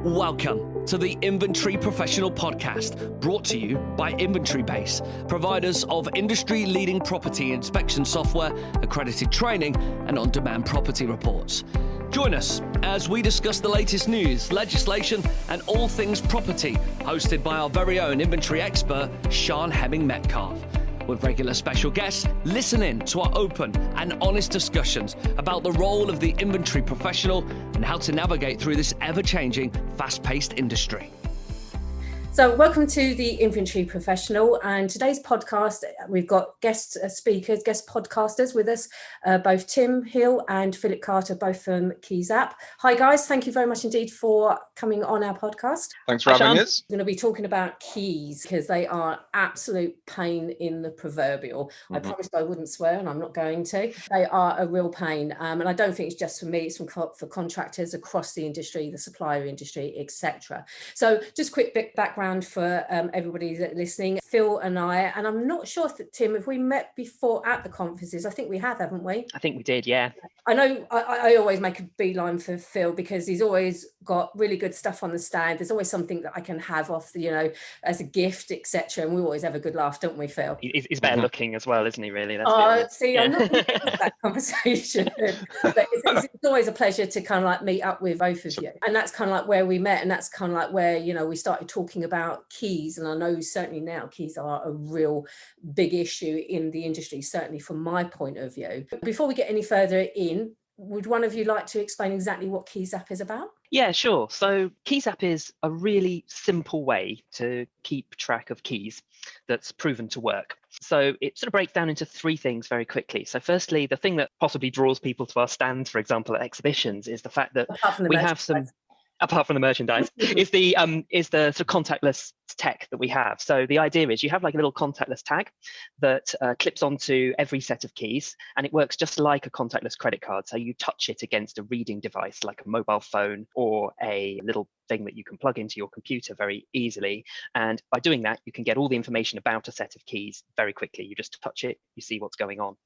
Welcome to the Inventory Professional Podcast, brought to you by InventoryBase, providers of industry-leading property inspection software, accredited training, and on-demand property reports. Join us as we discuss the latest news, legislation, and all things property, hosted by our very own inventory expert, Sián Metcalf. With regular special guests, listen in to our open and honest discussions about the role of the inventory professional and how to navigate through this ever-changing, fast-paced industry. So welcome to the Inventory Professional, and today's podcast, we've got guest speakers, guest podcasters with us, both Tim Hill and Philip Carter, both from Keys App. Hi guys, thank you very much indeed for coming on our podcast. Thanks for having us. We're going to be talking about keys because they are absolute pain in the proverbial. I promised I wouldn't swear and I'm not going to. They are a real pain, and I don't think it's just for me, it's for contractors across the industry, the supplier industry, etc. So just quick bit background for everybody that's listening. Phil and I'm not sure if Tim, if we met before at the conferences. I think we have, haven't we? I think we did, yeah. I know I always make a beeline for Phil because he's always got really good stuff on the stand. There's always something that I can have off the, as a gift, etc. And we always have a good laugh, don't we, Phil? He's better looking as well, isn't he, really? That's I'm not going to have that conversation. But it's always a pleasure to kind of like meet up with both of you. And that's kind of like where we met. And that's kind of like where, we started talking about keys. And I know certainly now keys are a real big issue in the industry, certainly from my point of view. Before we get any further in, would one of you like to explain exactly what Keys App is about? Yeah, sure. So Keys App is a really simple way to keep track of keys that's proven to work. So it sort of breaks down into three things very quickly. So firstly, the thing that possibly draws people to our stands, for example, at exhibitions, is the fact that we have some... Apart from the merchandise, is the sort of contactless tech that we have. So the idea is you have like a little contactless tag that clips onto every set of keys, and it works just like a contactless credit card. So you touch it against a reading device like a mobile phone or a little thing that you can plug into your computer very easily. And by doing that, you can get all the information about a set of keys very quickly. You just touch it, you see what's going on.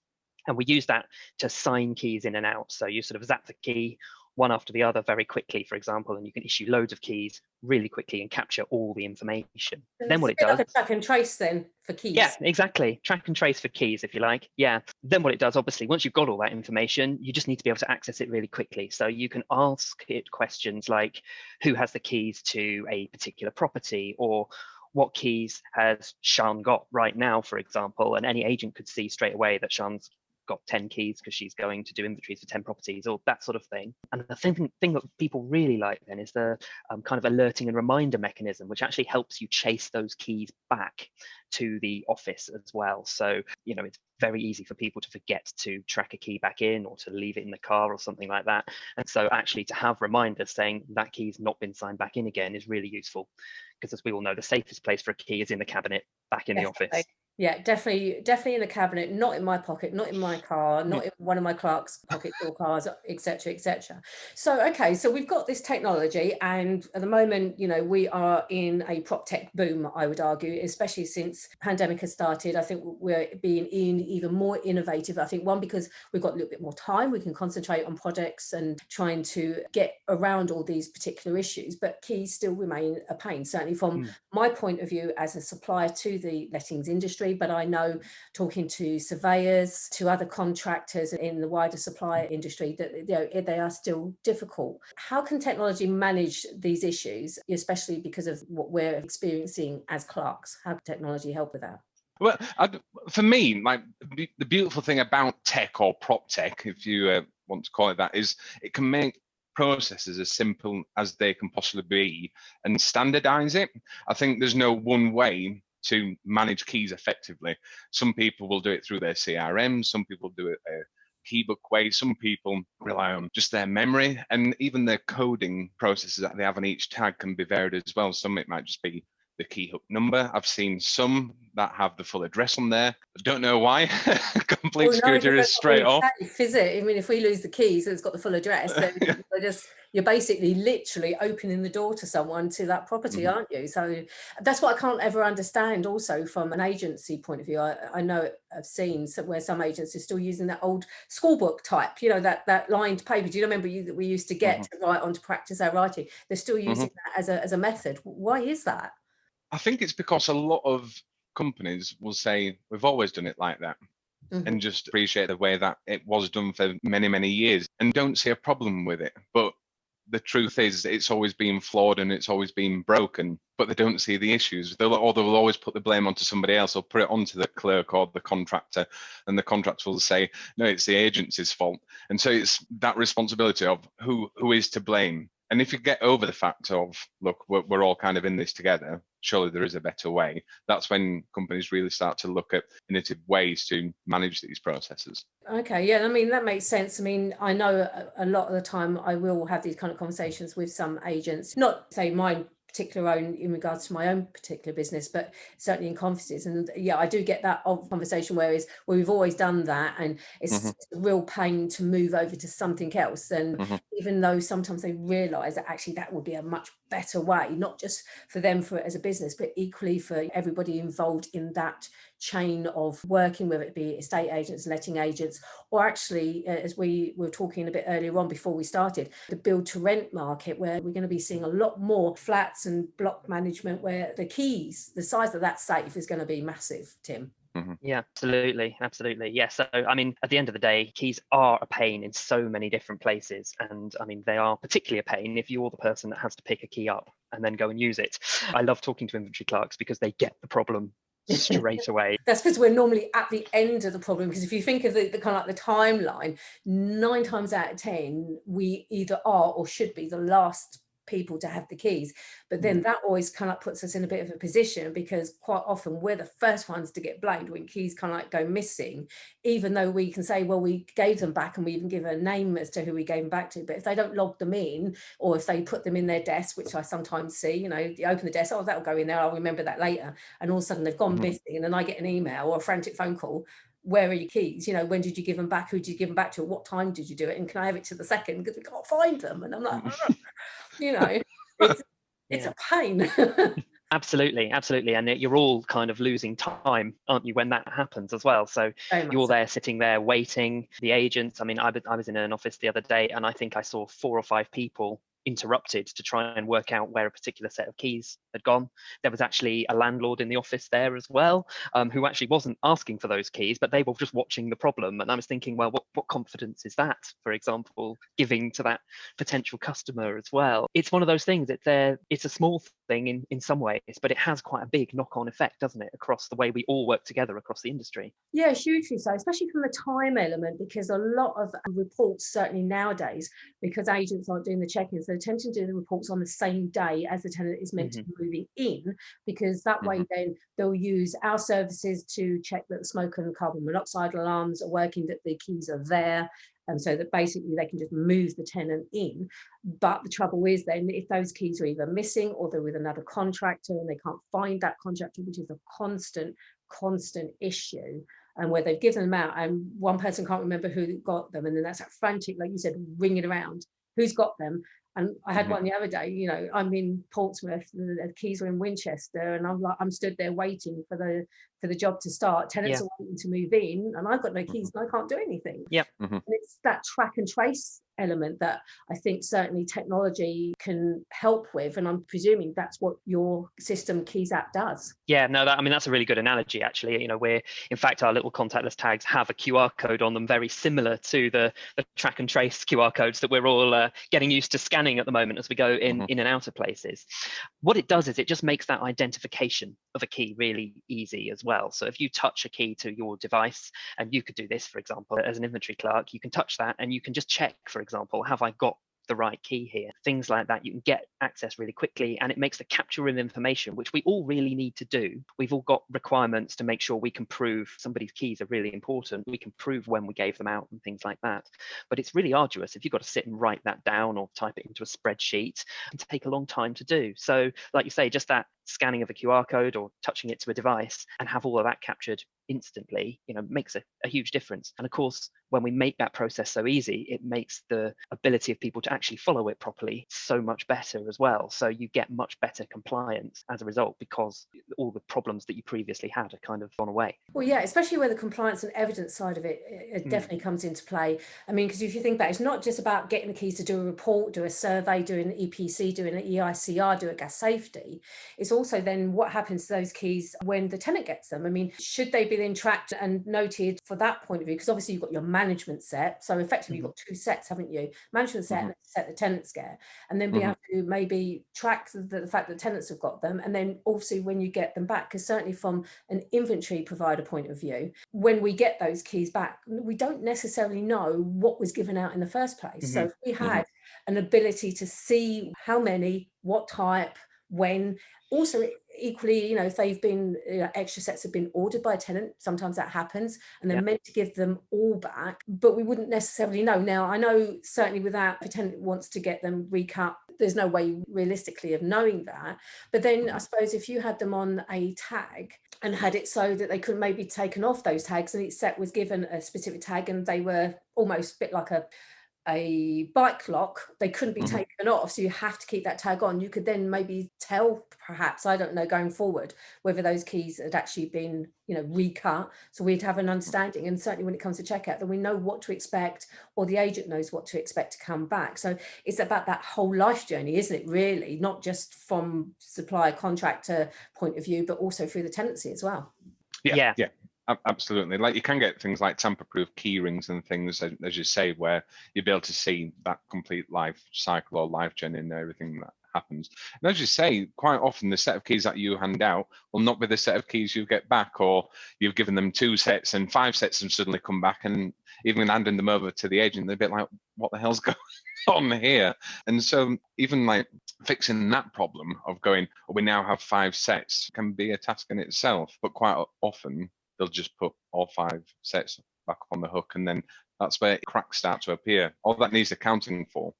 And we use that to sign keys in and out. So you sort of zap the key one after the other very quickly, for example, and you can issue loads of keys really quickly and capture all the information. And then what it does, like a track and trace then for keys. Yeah, exactly. Track and trace for keys, if you like. Yeah. Then what it does, obviously, once you've got all that information, you just need to be able to access it really quickly. So you can ask it questions like, who has the keys to a particular property, or what keys has Sián got right now, for example, and any agent could see straight away that Sián's got 10 keys because she's going to do inventories for 10 properties, or that sort of thing. And the thing that people really like then is the kind of alerting and reminder mechanism, which actually helps you chase those keys back to the office as well. So, it's very easy for people to forget to track a key back in or to leave it in the car or something like that. And so actually to have reminders saying that key's not been signed back in again is really useful, because as we all know, the safest place for a key is in the cabinet back in the office. Yeah, definitely in the cabinet, not in my pocket, not in my car, not in one of my clerks' pockets or cars, etc., etc. So, okay, so we've got this technology, and at the moment, we are in a prop tech boom, I would argue, especially since the pandemic has started. I think we're being even more innovative. I think, one, because we've got a little bit more time, we can concentrate on projects and trying to get around all these particular issues, but keys still remain a pain, certainly from my point of view as a supplier to the lettings industry. But I know, talking to surveyors, to other contractors in the wider supply industry, that they are still difficult. How can technology manage these issues, especially because of what we're experiencing as clerks? How can technology help with that? Well, for me, the beautiful thing about tech, or prop tech, if you want to call it that, is it can make processes as simple as they can possibly be and standardize it. I think there's no one way to manage keys effectively. Some people will do it through their CRM, some people do it a keybook way, some people rely on just their memory, and even their coding processes that they have on each tag can be varied as well. Some it might just be the key hook number. I've seen some that have the full address on there. I don't know why. Complete security is straight off. Is it? I mean, if we lose the keys and it's got the full address, then we're just you're basically literally opening the door to someone to that property, aren't you? So that's what I can't ever understand also from an agency point of view. I know I've seen where some agents are still using that old school book type, that lined paper. Do you remember that we used to get to write on to practice our writing? They're still using that as a method. Why is that? I think it's because a lot of companies will say, we've always done it like that, and just appreciate the way that it was done for many, many years and don't see a problem with it. But the truth is, it's always been flawed and it's always been broken, but they don't see the issues. They'll always put the blame onto somebody else, or put it onto the clerk or the contractor, and the contractor will say, no, it's the agency's fault. And so it's that responsibility of who is to blame. And if you get over the fact of, look, we're all kind of in this together, surely there is a better way, that's when companies really start to look at innovative ways to manage these processes. Okay, yeah, I mean, that makes sense. I mean, I know a lot of the time I will have these kind of conversations with some agents, not say mine particular own in regards to my own particular business, but certainly in conferences. And yeah, I do get that conversation where we've always done that, and it's a real pain to move over to something else. And even though sometimes they realize that actually that would be a much better way, not just for them as a business, but equally for everybody involved in that chain of working, whether it be estate agents, letting agents, or actually, as we were talking a bit earlier on before we started, the build to rent market, where we're going to be seeing a lot more flats and block management where the size of that safe is going to be massive, Tim. Yeah, absolutely. Yeah. So, I mean, at the end of the day, keys are a pain in so many different places. And I mean, they are particularly a pain if you're the person that has to pick a key up and then go and use it. I love talking to inventory clerks because they get the problem straight away. That's because we're normally at the end of the problem, because if you think of the kind of like the timeline, 9 times out of 10 we either are or should be the last people to have the keys. But then that always kind of puts us in a bit of a position, because quite often we're the first ones to get blamed when keys kind of like go missing, even though we can say, well, we gave them back, and we even give a name as to who we gave them back to. But if they don't log them in, or if they put them in their desk, which I sometimes see, you open the desk, oh, that'll go in there, I'll remember that later, and all of a sudden they've gone missing, and then I get an email or a frantic phone call, where are your keys? When did you give them back? Who did you give them back to? At what time did you do it? And can I have it to the second? Because we can't find them. And I'm like, it's a pain. Absolutely. And you're all kind of losing time, aren't you, when that happens as well? So you're there sitting there waiting. The agents, I mean, I was in an office the other day, and I think I saw 4 or 5 people interrupted to try and work out where a particular set of keys had gone. There was actually a landlord in the office there as well, who actually wasn't asking for those keys, but they were just watching the problem. And I was thinking, well, what confidence is that, for example, giving to that potential customer as well? It's one of those things. It's a small thing in some ways, but it has quite a big knock-on effect, doesn't it, across the way we all work together across the industry? Yeah, hugely so, especially from the time element, because a lot of reports, certainly nowadays, because agents aren't doing the check-ins, they're attempting to do the reports on the same day as the tenant is meant to be moving in, because that way then they'll use our services to check that the smoke and carbon monoxide alarms are working, that the keys are there, and so that basically they can just move the tenant in. But the trouble is then, if those keys are either missing or they're with another contractor and they can't find that contractor, which is a constant issue, and where they've given them out and one person can't remember who got them, and then that's that frantic, like you said, ringing around, who's got them. And I had one the other day, I'm in Portsmouth, the keys were in Winchester, and I'm stood there waiting for the job to start. Tenants are wanting to move in, and I've got no keys and I can't do anything. And it's that track and trace element that I think certainly technology can help with, and I'm presuming that's what your system Keys app does. Yeah, no, that's a really good analogy, actually. We're, in fact, our little contactless tags have a QR code on them, very similar to the track and trace QR codes that we're all getting used to scanning at the moment as we go in and out of places. What it does is it just makes that identification of a key really easy as well. So if you touch a key to your device, and you could do this, for example, as an inventory clerk, you can touch that and you can just check, for example, have I got the right key here? Things like that, you can get access really quickly, and it makes the capture of information, which we all really need to do. We've all got requirements to make sure we can prove somebody's keys are really important. We can prove when we gave them out and things like that. But it's really arduous if you've got to sit and write that down or type it into a spreadsheet, and take a long time to do. So like you say, just that scanning of a QR code or touching it to a device and have all of that captured instantly, makes a huge difference. And of course, when we make that process so easy, it makes the ability of people to actually follow it properly so much better as well. So you get much better compliance as a result, because all the problems that you previously had are kind of gone away. Well, yeah, especially where the compliance and evidence side of it definitely comes into play. I mean, because if you think about it, it's not just about getting the keys to do a report, do a survey, do an EPC, do an EICR, do a gas safety. It's also then what happens to those keys when the tenant gets them. I mean, should they be then tracked and noted for that point of view? Because obviously you've got your management set. So effectively you've got two sets, haven't you? Management set and a set the tenants get. And then be able to maybe track the fact that tenants have got them. And then also when you get them back, because certainly from an inventory provider point of view, when we get those keys back, we don't necessarily know what was given out in the first place. So if we had an ability to see how many, what type, when, also equally, if they've been extra sets have been ordered by a tenant, sometimes that happens, and they're meant to give them all back, but we wouldn't necessarily know. Now I know certainly without, if a tenant wants to get them recut, there's no way realistically of knowing that. But then I suppose if you had them on a tag and had it so that they could maybe taken off those tags, and each set was given a specific tag, and they were almost a bit like a bike lock, they couldn't be taken off, so you have to keep that tag on. You could then maybe tell, perhaps, I don't know, going forward, whether those keys had actually been recut, so we'd have an understanding. And certainly when it comes to checkout, then we know what to expect, or the agent knows what to expect to come back. So it's about that whole life journey, isn't it, really, not just from supplier contractor point of view, but also through the tenancy as well. Yeah. Absolutely. Like, you can get things like tamper-proof key rings and things, as you say, where you'll be able to see that complete life cycle or life journey and everything that happens. And as you say, quite often the set of keys that you hand out will not be the set of keys you get back, or you've given them 2 sets and 5 sets have suddenly come back, and even handing them over to the agent, they're a bit like, what the hell's going on here? And so even like fixing that problem of going, we now have 5 sets, can be a task in itself. But quite often they'll just put all 5 sets back up on the hook, and then that's where cracks start to appear. All that needs accounting for.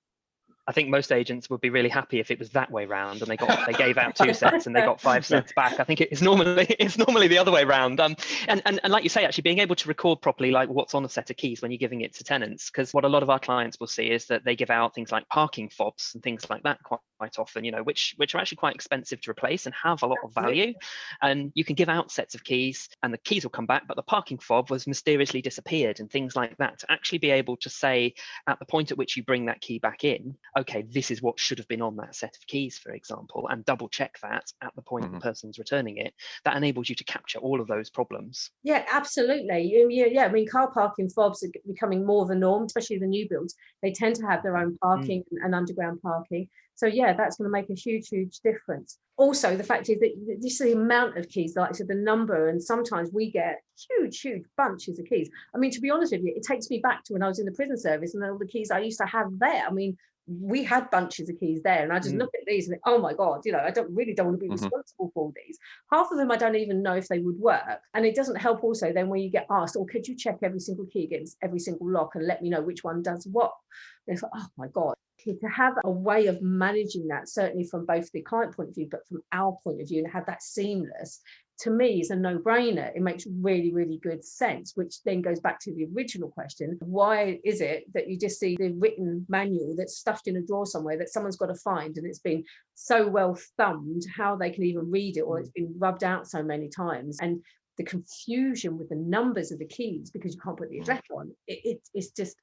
I think most agents would be really happy if it was that way round, and they gave out 2 sets and they got 5 sets back. I think it's normally the other way round. And like you say, actually being able to record properly, like what's on a set of keys when you're giving it to tenants, because what a lot of our clients will see is that they give out things like parking fobs and things like that quite often, which are actually quite expensive to replace and have a lot of value. And you can give out sets of keys and the keys will come back, but the parking fob was mysteriously disappeared and things like that. To actually be able to say at the point at which you bring that key back in, okay, this is what should have been on that set of keys, for example, and double check that at the point the person's returning it, that enables you to capture all of those problems. Yeah, absolutely. Yeah, I mean, car parking fobs are becoming more of a norm, especially the new builds. They tend to have their own parking and underground parking. So yeah, that's going to make a huge difference. Also, the fact is that just the amount of keys, like I said, the number, and sometimes we get huge bunches of keys. I mean, to be honest with you, it takes me back to when I was in the prison service and all the keys I used to have there. I mean, we had bunches of keys there, and I just look at these and think, oh my God, I don't want to be responsible for all these. Half of them I don't even know if they would work. And it doesn't help also then when you get asked, or could you check every single key against every single lock and let me know which one does what? And it's like, oh my God. To have a way of managing that, certainly from both the client point of view, but from our point of view, and have that seamless, to me is a no-brainer. It makes really good sense, which then goes back to the original question. Why is it that you just see the written manual that's stuffed in a drawer somewhere that someone's got to find, and it's been so well thumbed how they can even read it, or it's been rubbed out so many times, and the confusion with the numbers of the keys because you can't put the address on, it's just,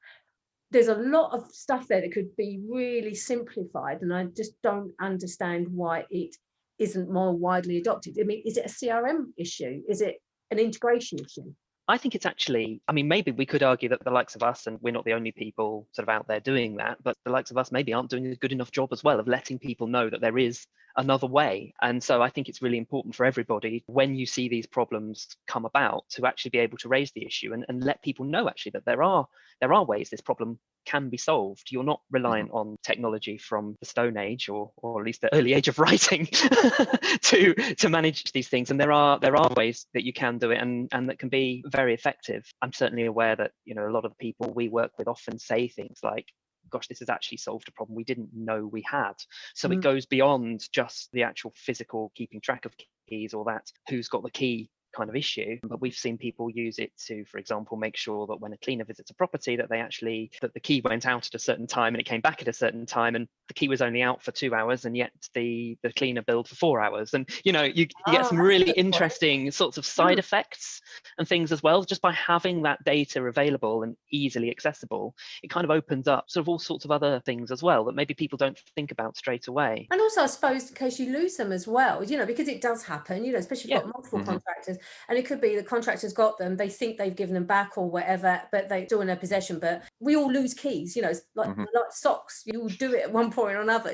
there's a lot of stuff there that could be really simplified, and I just don't understand why it isn't more widely adopted. I mean, is it a CRM issue? Is it an integration issue? I think it's actually, I mean, maybe we could argue that the likes of us, and we're not the only people sort of out there doing that, but the likes of us maybe aren't doing a good enough job as well of letting people know that there is another way. And so I think it's really important for everybody, when you see these problems come about, to actually be able to raise the issue and let people know actually that there are ways this problem can be solved. You're not reliant on technology from the Stone Age or at least the early age of writing to manage these things. And there are ways that you can do it and that can be very effective. I'm certainly aware that a lot of the people we work with often say things like, gosh, this has actually solved a problem we didn't know we had. So it goes beyond just the actual physical keeping track of keys or that who's got the key kind of issue, but we've seen people use it to, for example, make sure that when a cleaner visits a property that the key went out at a certain time and it came back at a certain time, and the key was only out for 2 hours and yet the cleaner billed for 4 hours. And you get some really interesting sorts of side effects and things as well, just by having that data available and easily accessible. It kind of opens up sort of all sorts of other things as well that maybe people don't think about straight away. And also, I suppose, in case you lose them as well, because it does happen, especially if you've got multiple contractors, and it could be the contractor's got them, they think they've given them back or whatever, but they're still in their possession. But we all lose keys, it's like socks, you will do it at one point or another,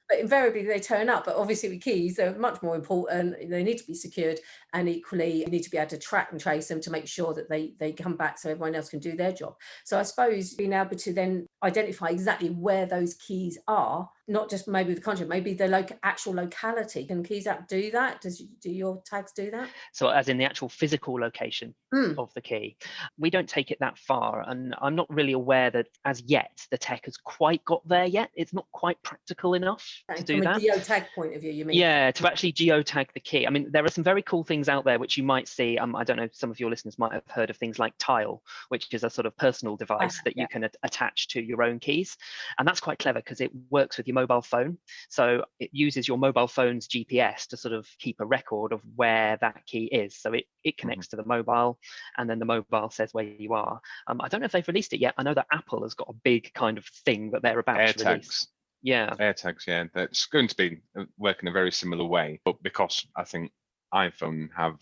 but invariably they turn up. But obviously with keys, they're much more important. They need to be secured, and equally you need to be able to track and trace them to make sure that they come back so everyone else can do their job. So I suppose being able to then identify exactly where those keys are, not just maybe the contract, maybe the actual locality. Can Keys app do that? Do your tags do that? So as in the actual physical location of the key. We don't take it that far, and I'm not really aware that as yet the tech has quite got there yet. It's not quite practical enough to do that. From a geotag point of view, you mean? Yeah, to actually geotag the key. I mean, there are some very cool things out there which you might see. I don't know, some of your listeners might have heard of things like Tile, which is a sort of personal device that you can attach to your own keys. And that's quite clever because it works with your mobile phone. So it uses your mobile phone's GPS to sort of keep a record of where that key is. So it connects to the mobile, and then the mobile says where you are. I don't know if they've released it yet. I know that Apple has got a big kind of thing that they're about to release. Yeah. AirTags, yeah. That's going to be working a very similar way, but because I think iPhone have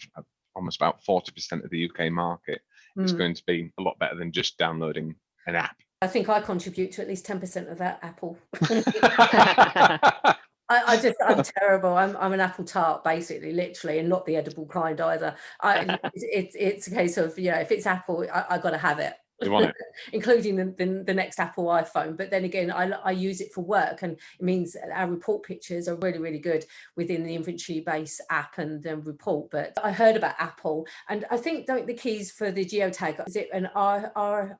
almost about 40% of the UK market, it's going to be a lot better than just downloading an app. I think I contribute to at least 10% of that Apple. I'm terrible. I'm an apple tart, basically, literally, and not the edible kind either. It's a case of, if it's Apple, I got to have it. You want it? Including the next Apple iPhone. But then again, I use it for work, and it means our report pictures are really, really good within the InventoryBase app and report. But I heard about Apple, and I think the keys for the geotag, is it an RFID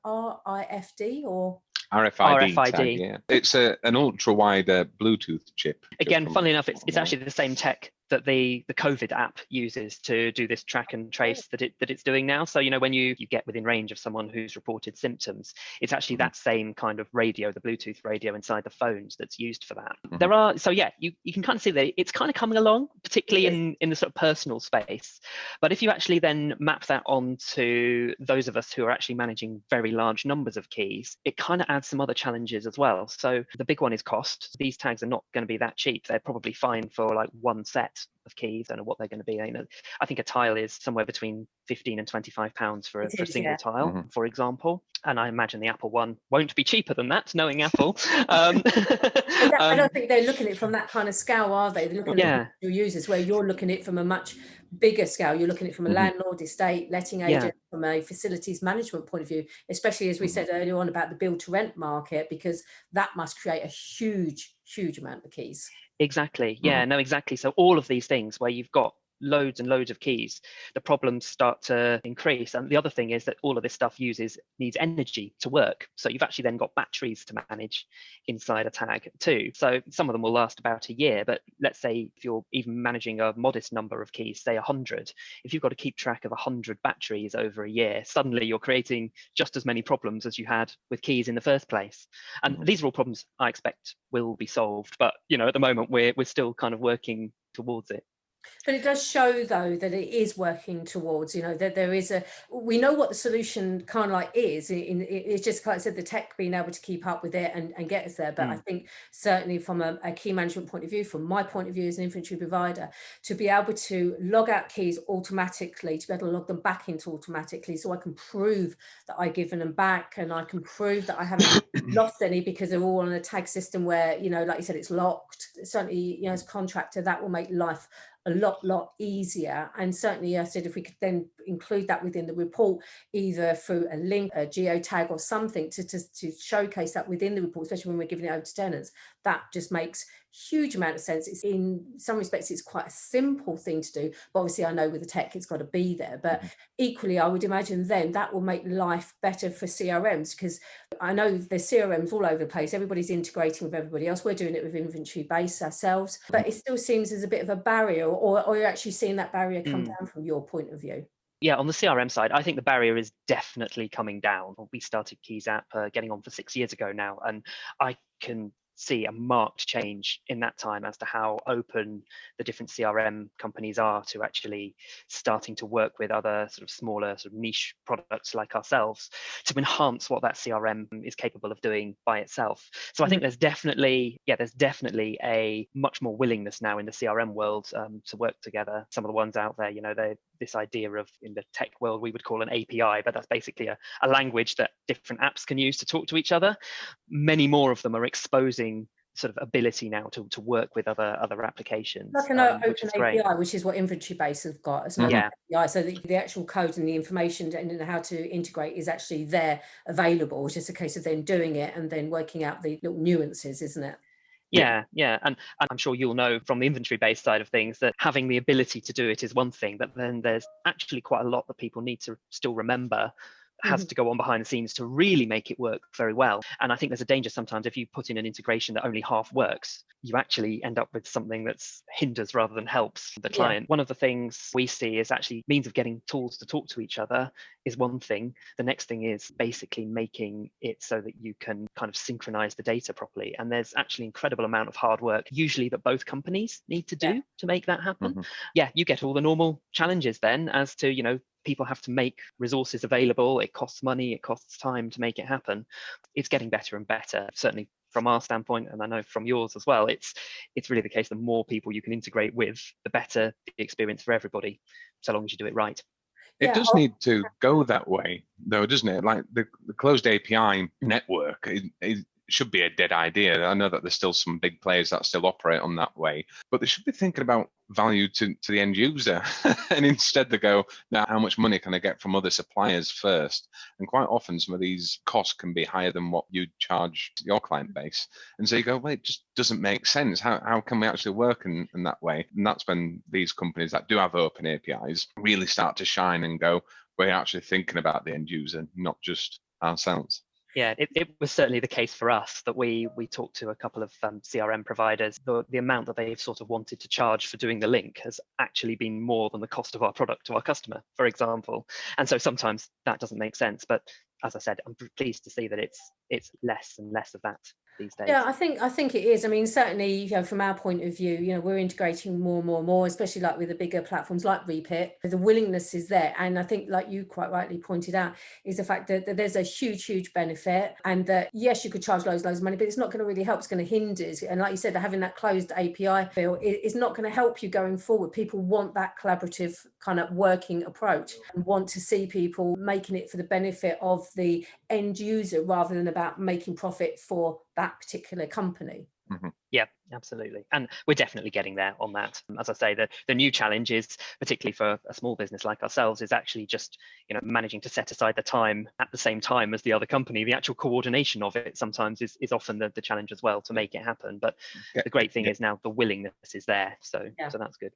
or? RFID tag, yeah. It's an ultra-wide Bluetooth chip. Again, funnily enough, it's actually the same tech that the COVID app uses to do this track and trace that it's doing now. So, when you get within range of someone who's reported symptoms, it's actually that same kind of radio, the Bluetooth radio inside the phones that's used for that. There are, so yeah, you can kind of see that it's kind of coming along, particularly in the sort of personal space. But if you actually then map that onto those of us who are actually managing very large numbers of keys, it kind of adds some other challenges as well. So the big one is cost. These tags are not going to be that cheap. They're probably fine for like one set of keys. I don't know what they're going to be. I think a tile is somewhere between £15 and £25 for a single tile, for example. And I imagine the Apple one won't be cheaper than that, knowing Apple. I don't think they're looking at it from that kind of scale, are they? They're looking at your users, where you're looking at it from a much bigger scale. You're looking at it from a landlord, estate, letting agent, from a facilities management point of view, especially as we said earlier on about the build to rent market, because that must create a huge amount of keys. Exactly. Yeah, no, exactly. So all of these things where you've got loads and loads of keys, the problems start to increase. And the other thing is that all of this stuff needs energy to work. So you've actually then got batteries to manage inside a tag too. So some of them will last about a year, but let's say if you're even managing a modest number of keys, say 100, if you've got to keep track of 100 batteries over a year, suddenly you're creating just as many problems as you had with keys in the first place. And these are all problems I expect will be solved. But, at the moment, we're still kind of working towards it. But it does show, though, that it is working towards, that there is we know what the solution kind of like is. It's just, like I said, the tech being able to keep up with it and get us there. But I think certainly from a key management point of view, from my point of view as an inventory provider, to be able to log out keys automatically, to be able to log them back into automatically, so I can prove that I've given them back, and I can prove that I haven't lost any because they're all on a tag system where, like you said, it's locked. Certainly, as a contractor, that will make life a lot easier. And certainly, I said, if we could then include that within the report, either through a link, a geotag or something to showcase that within the report, especially when we're giving it over to tenants, that just makes huge amount of sense. It's, in some respects, it's quite a simple thing to do, but obviously I know with the tech it's got to be there. But equally, I would imagine then that will make life better for CRMs, because I know there's CRMs all over the place. Everybody's integrating with everybody else. We're doing it with InventoryBase ourselves, but it still seems as a bit of a barrier, or you're actually seeing that barrier come down from your point of view. Yeah, on the CRM side, I think the barrier is definitely coming down. We started Keys App getting on for 6 years ago now, and I can see a marked change in that time as to how open the different CRM companies are to actually starting to work with other sort of smaller sort of niche products like ourselves to enhance what that CRM is capable of doing by itself. So I think there's definitely a much more willingness now in the CRM world to work together. Some of the ones out there, this idea of, in the tech world, we would call an API, but that's basically a language that different apps can use to talk to each other. Many more of them are exposing sort of ability now to work with other applications. Like an open API, which is what InventoryBase have got as an open API. So the actual code and the information and how to integrate is actually there available. It's just a case of then doing it and then working out the little nuances, isn't it? Yeah. And I'm sure you'll know from the InventoryBase side of things that having the ability to do it is one thing, but then there's actually quite a lot that people need to still remember has to go on behind the scenes to really make it work very well. And I think there's a danger sometimes if you put in an integration that only half works, you actually end up with something that's hinders rather than helps the client. One of the things we see is actually means of getting tools to talk to each other is one thing. The next thing is basically making it so that you can kind of synchronize the data properly. And there's actually incredible amount of hard work usually that both companies need to do to make that happen. Yeah, you get all the normal challenges then as to, people have to make resources available. It costs money, it costs time to make it happen. It's getting better and better, certainly from our standpoint, and I know from yours as well. It's really the case, the more people you can integrate with, the better the experience for everybody, so long as you do it right. It does need to go that way, though, doesn't it? Like the closed API network, it should be a dead idea. I know that there's still some big players that still operate on that way, but they should be thinking about value to the end user. And instead they go, now how much money can I get from other suppliers first? And quite often some of these costs can be higher than what you charge your client base. And so you go, well, it just doesn't make sense. How can we actually work in that way? And that's when these companies that do have open APIs really start to shine and go, we're actually thinking about the end user, not just ourselves. Yeah, it was certainly the case for us that we talked to a couple of CRM providers. The amount that they've sort of wanted to charge for doing the link has actually been more than the cost of our product to our customer, for example. And so sometimes that doesn't make sense. But as I said, I'm pleased to see that it's less and less of that these days. Yeah, I think it is. I mean, certainly, from our point of view, we're integrating more and more, especially like with the bigger platforms like Repit. The willingness is there. And I think, like you quite rightly pointed out, is the fact that there's a huge benefit, and that, yes, you could charge loads of money, but it's not going to really help. It's going to hinder. And like you said, having that closed API feel is not going to help you going forward. People want that collaborative kind of working approach and want to see people making it for the benefit of the end user rather than about making profit for that particular company. Yeah, absolutely. And we're definitely getting there on that. As I say, the new challenge is, particularly for a small business like ourselves, is actually just, managing to set aside the time at the same time as the other company. The actual coordination of it sometimes is often the challenge as well to make it happen. But the great thing is now the willingness is there. So that's good.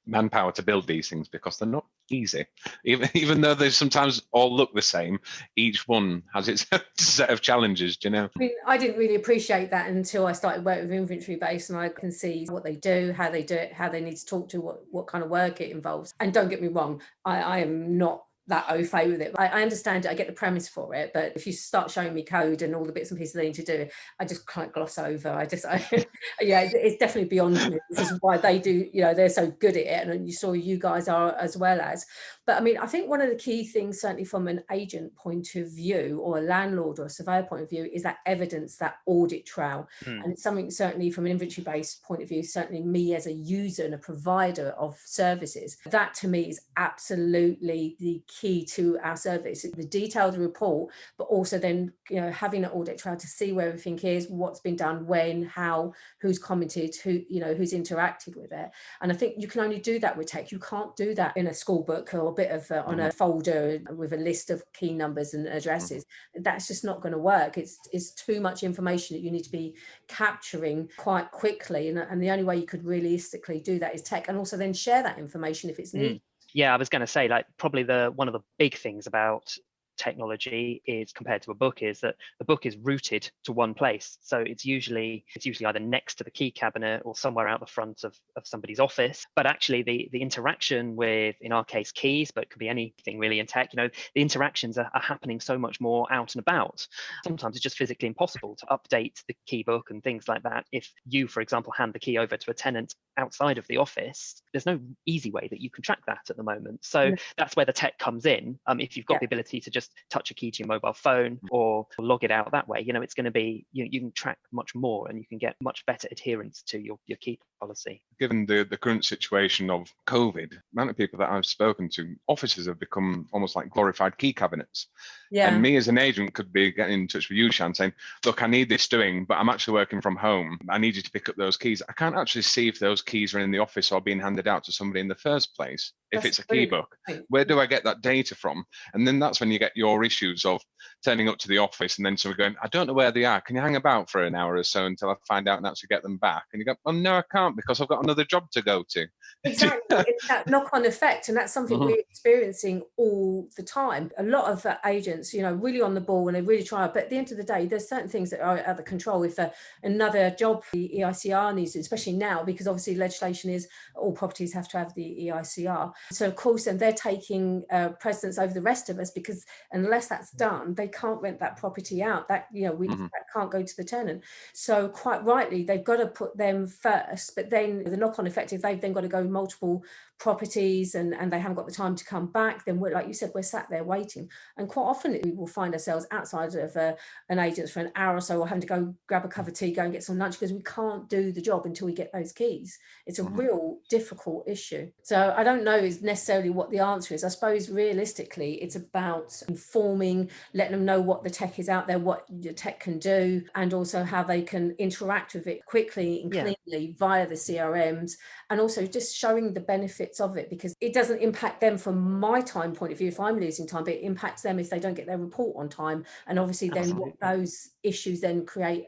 Manpower to build these things, because they're not easy. Even though they sometimes all look the same, each one has its set of challenges, I mean, I didn't really appreciate that until I started working with InventoryBase, and I can see what they do, how they do it, how they need to talk to, what kind of work it involves. And don't get me wrong, I am not that au fait with it. I understand it, I get the premise for it, but if you start showing me code and all the bits and pieces they need to do, I just can't gloss over. It's definitely beyond me. This is why they do, they're so good at it, and you saw you guys are as well as. But I mean, I think one of the key things, certainly from an agent point of view, or a landlord or a surveyor point of view, is that evidence, that audit trail. And it's something, certainly from an InventoryBase point of view, certainly me as a user and a provider of services, that to me is absolutely the key to our service. The detailed report, but also then, you know, having an audit trail to see where everything is, what's been done, when, how, who's commented, who, you know, who's interacted with it. And I think you can only do that with tech. You can't do that in a school book or a bit of on a folder with a list of key numbers and addresses. That's just not going to work. It's too much information that you need to be capturing quite quickly. And the only way you could realistically do that is tech, and also then share that information if it's needed. Yeah, I was going to say, like, probably one of the big things about technology is, compared to a book, is that the book is rooted to one place. So it's usually either next to the key cabinet or somewhere out the front of somebody's office. But actually the interaction with, in our case, keys, but it could be anything really in tech, you know, the interactions are happening so much more out and about. Sometimes it's just physically impossible to update the key book and things like that. If you, for example, hand the key over to a tenant outside of the office, there's no easy way that you can track that at the moment. So that's where the tech comes in. If you've got the ability to just touch a key to your mobile phone or log it out that way, you know, it's going to be, you can track much more and you can get much better adherence to your key policy. Given the current situation of COVID, the amount of people that I've spoken to, offices have become almost like glorified key cabinets. Yeah. And me as an agent could be getting in touch with you, Sián, saying, look, I need this doing, but I'm actually working from home. I need you to pick up those keys. I can't actually see if those keys are in the office or being handed out to somebody in the first place. If it's a key book, where do I get that data from? And then that's when you get your issues of turning up to the office and then someone going, I don't know where they are. Can you hang about for an hour or so until I find out and actually get them back? And you go, oh, no, I can't, because I've got another job to go to. Exactly. It's that knock-on effect, and that's something we're experiencing all the time. A lot of agents, you know, really on the ball and they really try, but at the end of the day, there's certain things that are out of control. If another job the EICR needs, especially now, because obviously legislation is all properties have to have the EICR. So of course, and they're taking precedence over the rest of us, because unless that's done, they can't rent that property out. That, you know, that can't go to the tenant. So quite rightly, they've got to put them first, but then the knock-on effect, if they've then got to go multiple properties and they haven't got the time to come back, then we're, like you said, we're sat there waiting. And quite often we will find ourselves outside of an agent's for an hour or so, or having to go grab a cup of tea, go and get some lunch, because we can't do the job until we get those keys. It's a real difficult issue. So I don't know is necessarily what the answer is. I suppose realistically it's about informing, letting them know what the tech is out there, what the tech can do, and also how they can interact with it quickly and cleanly via the CRMs, and also just showing the benefits of it, because it doesn't impact them from my time point of view if I'm losing time, but it impacts them if they don't get their report on time. And obviously then what those issues then create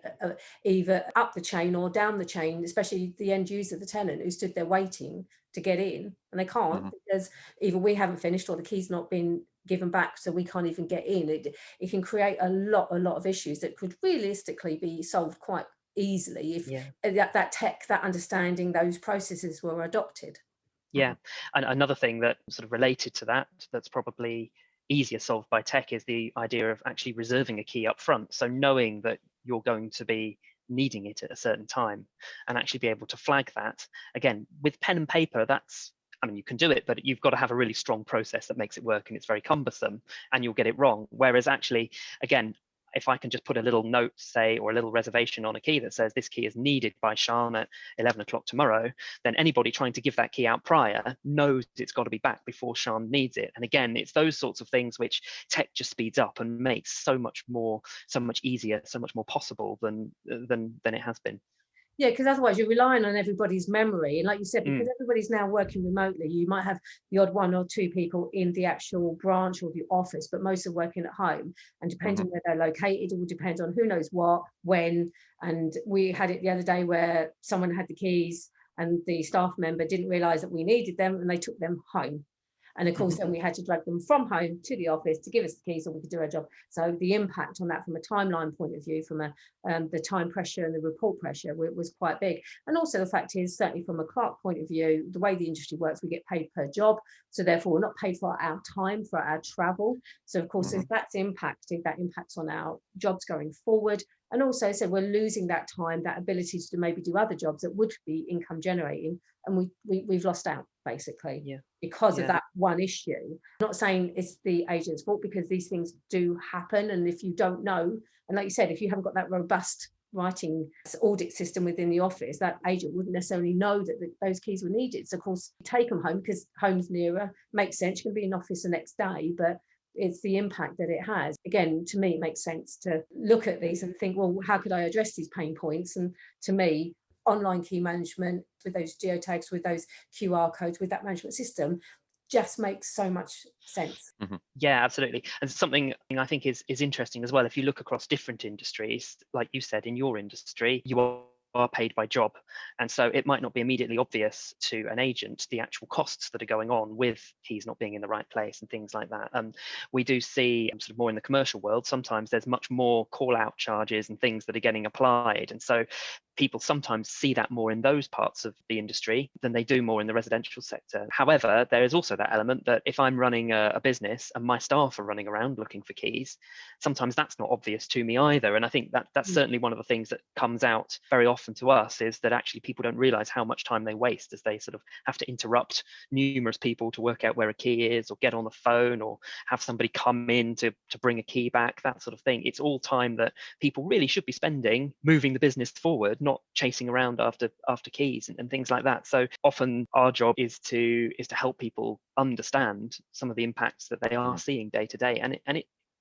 either up the chain or down the chain, especially the end user, the tenant who stood there waiting to get in and they can't because either we haven't finished or the key's not been given back, so we can't even get in. It can create a lot of issues that could realistically be solved quite easily if that tech, that understanding, those processes were adopted. Yeah, and another thing that sort of related to that, that's probably easier solved by tech, is the idea of actually reserving a key up front. So knowing that you're going to be needing it at a certain time and actually be able to flag that. Again, with pen and paper, that's, I mean, you can do it, but you've got to have a really strong process that makes it work, and it's very cumbersome and you'll get it wrong. Whereas actually, again, if I can just put a little note, say, or a little reservation on a key that says this key is needed by Sián at 11 o'clock tomorrow, then anybody trying to give that key out prior knows it's got to be back before Sián needs it. And again, it's those sorts of things which tech just speeds up and makes so much easier, so much more possible than it has been. Yeah, because otherwise you're relying on everybody's memory. And like you said, because everybody's now working remotely, you might have the odd one or two people in the actual branch or the office, but most are working at home. And depending on where they're located, it will depend on who knows what, when. And we had it the other day where someone had the keys and the staff member didn't realise that we needed them and they took them home. And of course, then we had to drag them from home to the office to give us the keys so we could do our job. So the impact on that from a timeline point of view, from the time pressure and the report pressure was quite big. And also the fact is, certainly from a clerk point of view, the way the industry works, we get paid per job. So therefore, we're not paid for our time, for our travel. So of course, if that's impacted, that impacts on our jobs going forward. And also, so we're losing that time, that ability to maybe do other jobs that would be income generating, and we've lost out basically because of that one issue. I'm not saying it's the agent's fault, because these things do happen, and if you don't know, and like you said, if you haven't got that robust writing audit system within the office, that agent wouldn't necessarily know that those keys were needed. So of course, take them home because home's nearer, makes sense. You can be in office the next day, but it's the impact that it has. Again, to me, it makes sense to look at these and think, well, how could I address these pain points? And to me, online key management with those geotags, with those QR codes, with that management system, just makes so much sense. Yeah, absolutely. And something I think is interesting as well, if you look across different industries, like you said, in your industry, you are paid by job. And so it might not be immediately obvious to an agent the actual costs that are going on with keys not being in the right place and things like that. We do see sort of more in the commercial world, sometimes there's much more call out charges and things that are getting applied. And so people sometimes see that more in those parts of the industry than they do more in the residential sector. However, there is also that element that if I'm running a business and my staff are running around looking for keys, sometimes that's not obvious to me either. And I think that's certainly one of the things that comes out very often to us, is that actually people don't realize how much time they waste as they sort of have to interrupt numerous people to work out where a key is, or get on the phone, or have somebody come in to bring a key back, that sort of thing. It's all time that people really should be spending moving the business forward, not chasing around after keys and things like that. So often our job is to help people understand some of the impacts that they are seeing day to day, and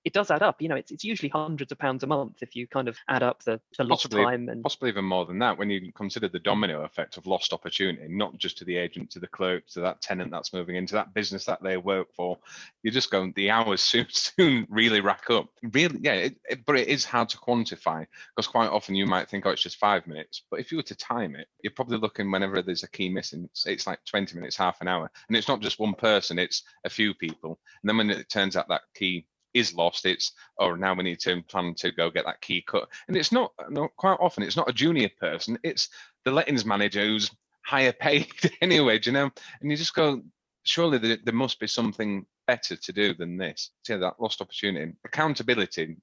it does add up. It's usually hundreds of pounds a month if you kind of add up the lost time, and possibly even more than that when you consider the domino effect of lost opportunity, not just to the agent, to the clerk, to that tenant that's moving into that business that they work for. You just go, the hours soon really rack up. Really, yeah, but it is hard to quantify, because quite often you might think, oh, it's just 5 minutes, but if you were to time it, you're probably looking, whenever there's a key missing, it's like 20 minutes, half an hour, and it's not just one person, it's a few people. And then when it turns out that key is lost, it's, oh, now we need to plan to go get that key cut. And it's not quite often, it's not a junior person, it's the lettings manager who's higher paid anyway, and you just go, surely there must be something better to do than this. So yeah, that lost opportunity. Accountability,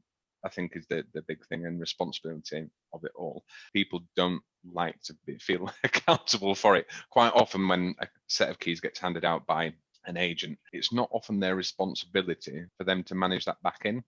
I think, is the big thing, and responsibility of it all. People don't like to feel accountable for it. Quite often when a set of keys gets handed out by an agent, it's not often their responsibility for them to manage that back in.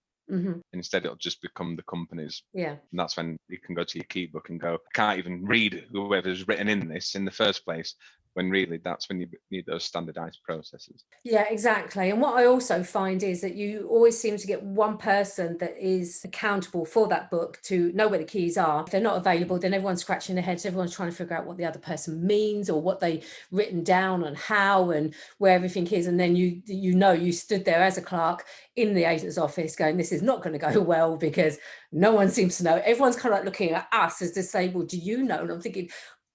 Instead, it'll just become the company's. Yeah. And that's when you can go to your key book and go, I can't even read whoever's written in this in the first place, when really that's when you need those standardized processes. Yeah, exactly. And what I also find is that you always seem to get one person that is accountable for that book to know where the keys are. If they're not available, then everyone's scratching their heads, everyone's trying to figure out what the other person means, or what they written down and how and where everything is. And then you stood there as a clerk in the agent's office going, this is not going to go well, because no one seems to know. Everyone's kind of like looking at us as disabled. Do you know? And I'm thinking,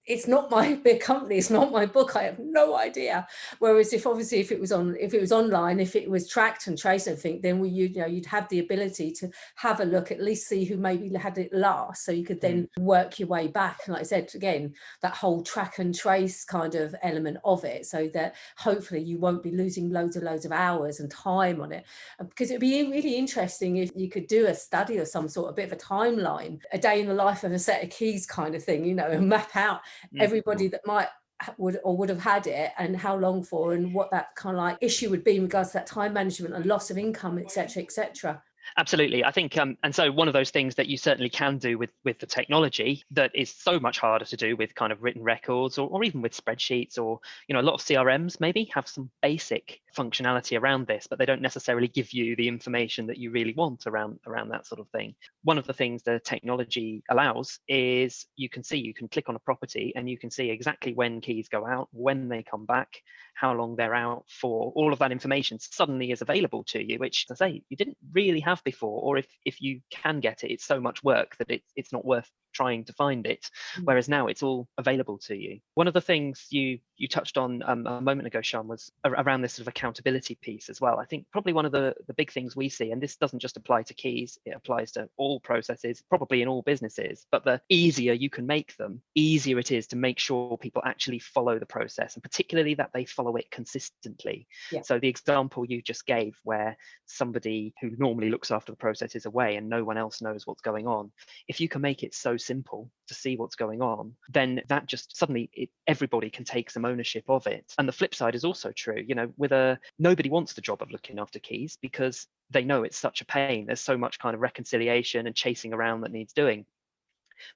it's not my big company, it's not my book, I have no idea. Whereas if it was online, if it was tracked and traced and everything, then you'd have the ability to have a look, at least see who maybe had it last, so you could then work your way back. And like I said, again, that whole track and trace kind of element of it, so that hopefully you won't be losing loads of hours and time on it. Because it'd be really interesting if you could do a study or some sort of bit of a timeline, a day in the life of a set of keys kind of thing, and map out everybody that would have had it, and how long for, and what that kind of like issue would be in regards to that time management and loss of income, etc., etc. Absolutely. I think, and so one of those things that you certainly can do with the technology that is so much harder to do with kind of written records, or even with spreadsheets, or, a lot of CRMs maybe have some basic functionality around this, but they don't necessarily give you the information that you really want around that sort of thing. One of the things the technology allows is you can click on a property and you can see exactly when keys go out, when they come back, how long they're out for. All of that information suddenly is available to you, which, as I say, you didn't really have before, or if you can get it, it's so much work that it's not worth trying to find it, whereas now it's all available to you. One of the things you touched on a moment ago, Sián, was around this sort of accountability piece as well. I think probably one of the big things we see, and this doesn't just apply to keys, it applies to all processes, probably in all businesses, but the easier you can make them, easier it is to make sure people actually follow the process, and particularly that they follow it consistently. Yeah. So the example you just gave, where somebody who normally looks after the process is away and no one else knows what's going on, if you can make it so simple to see what's going on, then that just suddenly everybody can take some ownership of it. And the flip side is also true. Nobody wants the job of looking after keys, because they know it's such a pain. There's so much kind of reconciliation and chasing around that needs doing.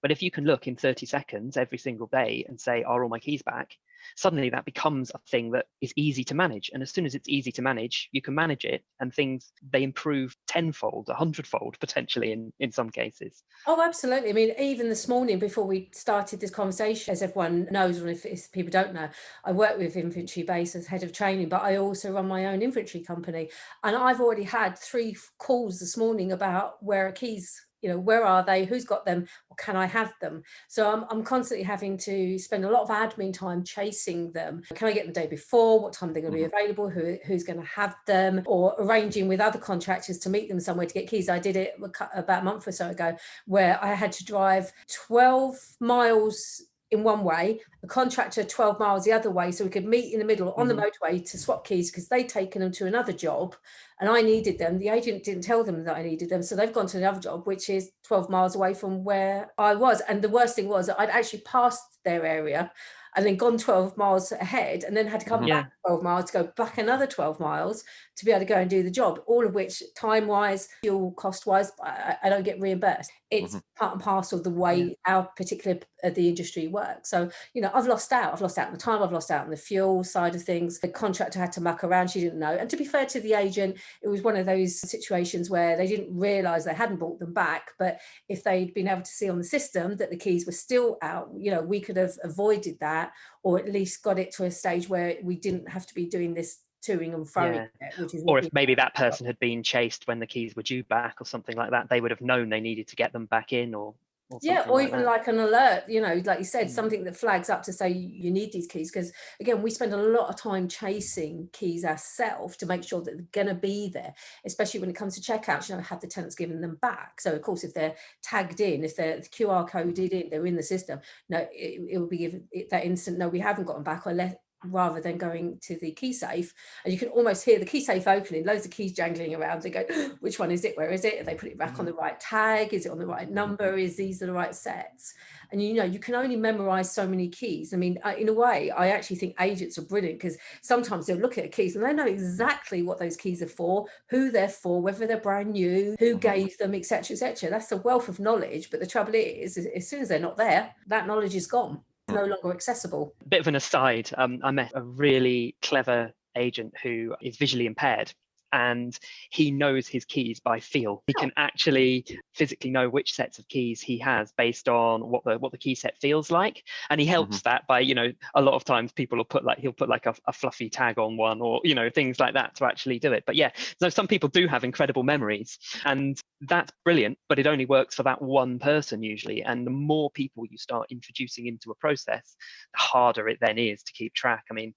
But if you can look in 30 seconds every single day and say, are all my keys back? Suddenly that becomes a thing that is easy to manage. And as soon as it's easy to manage, you can manage it, and things, they improve tenfold, 100-fold potentially in some cases. Oh, absolutely. I mean, even this morning before we started this conversation, as everyone knows, or if people don't know, I work with InventoryBase as head of training, but I also run my own inventory company. And I've already had 3 calls this morning about where are keys, where are they, who's got them, or can I have them? So I'm constantly having to spend a lot of admin time chasing them. Can I get them the day before? What time they're going to be available? Who's going to have them? Or arranging with other contractors to meet them somewhere to get keys. I did it about a month or so ago, where I had to drive 12 miles in one way, the contractor 12 miles the other way, so we could meet in the middle on the motorway to swap keys, because they'd taken them to another job and I needed them. The agent didn't tell them that I needed them, so they've gone to another job, which is 12 miles away from where I was. And the worst thing was that I'd actually passed their area and then gone 12 miles ahead, and then had to come back 12 miles to go back another 12 miles to be able to go and do the job, all of which time-wise, fuel cost-wise, I don't get reimbursed. It's part and parcel of the way our particular the industry works. So, I've lost out. I've lost out on the time, I've lost out on the fuel side of things. The contractor had to muck around, she didn't know. And to be fair to the agent, it was one of those situations where they didn't realise they hadn't brought them back. But if they'd been able to see on the system that the keys were still out, we could have avoided that, or at least got it to a stage where we didn't have to be doing this toing and froing, which is or if maybe that person had been chased when the keys were due back or something like that, they would have known they needed to get them back in, or even like an alert, like you said, something that flags up to say you need these keys. Because again, we spend a lot of time chasing keys ourselves to make sure that they're going to be there, especially when it comes to checkouts. Have the tenants given them back? So of course, if they're tagged in, if they're QR coded in, they're in the system, no, it will be given that instant, no, we haven't got them back, or rather than going to the key safe, and you can almost hear the key safe opening, loads of keys jangling around. They go, which one is it? Where is it? Have they put it back on the right tag? Is it on the right number? Is these are the right sets? And you can only memorize so many keys. I mean, in a way, I actually think agents are brilliant, because sometimes they'll look at keys and they know exactly what those keys are for, who they're for, whether they're brand new, who gave them, etc., etc. That's a wealth of knowledge. But the trouble is, as soon as they're not there, that knowledge is gone. No longer accessible. Bit of an aside, I met a really clever agent who is visually impaired, and he knows his keys by feel. He can actually physically know which sets of keys he has based on what the key set feels like, and he helps that by, a lot of times people will he'll put like a fluffy tag on one, or things like that to actually do it. But so some people do have incredible memories, and that's brilliant, but it only works for that one person usually. And the more people you start introducing into a process, the harder it then is to keep track. I mean,